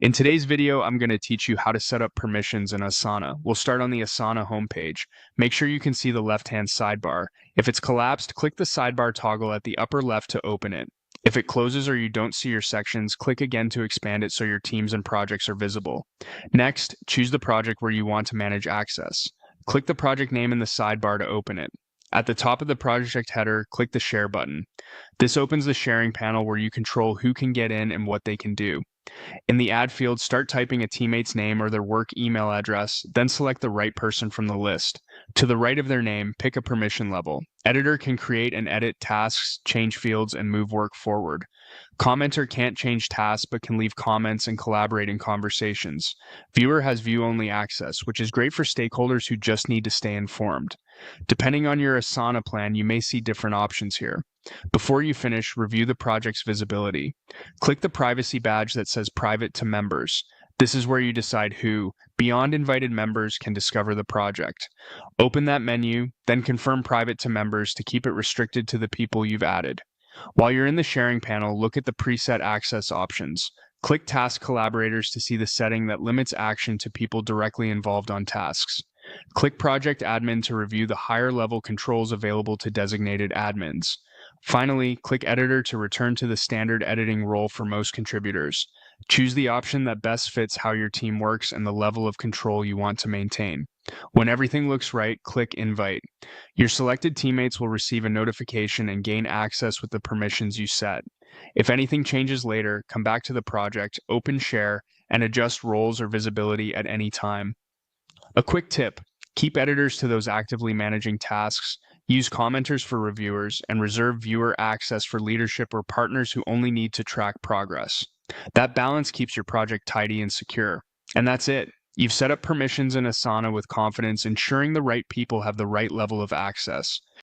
In today's video, I'm going to teach you how to set up permissions in Asana. We'll start on the Asana homepage. Make sure you can see the left-hand sidebar. If it's collapsed, click the sidebar toggle at the upper left to open it. If it closes or you don't see your sections, click again to expand it so your teams and projects are visible. Next, choose the project where you want to manage access. Click the project name in the sidebar to open it. At the top of the project header, click the Share button. This opens the sharing panel where you control who can get in and what they can do. In the add field, start typing a teammate's name or their work email address, then select the right person from the list. To the right of their name, pick a permission level. Editor can create and edit tasks, change fields, and move work forward. Commenter can't change tasks but can leave comments and collaborate in conversations. Viewer has view-only access, which is great for stakeholders who just need to stay informed. Depending on your Asana plan, you may see different options here. Before you finish, review the project's visibility. Click the privacy badge that says Private to Members. This is where you decide who, beyond invited members, can discover the project. Open that menu, then confirm Private to Members to keep it restricted to the people you've added. While you're in the sharing panel, look at the preset access options. Click Task Collaborators to see the setting that limits action to people directly involved on tasks. Click Project Admin to review the higher-level controls available to designated admins. Finally, click Editor to return to the standard editing role for most contributors. Choose the option that best fits how your team works and the level of control you want to maintain. When everything looks right, click Invite. Your selected teammates will receive a notification and gain access with the permissions you set. If anything changes later, come back to the project, open Share, and adjust roles or visibility at any time. A quick tip: keep editors to those actively managing tasks, use commenters for reviewers, and reserve viewer access for leadership or partners who only need to track progress. That balance keeps your project tidy and secure. And that's it. You've set up permissions in Asana with confidence, ensuring the right people have the right level of access.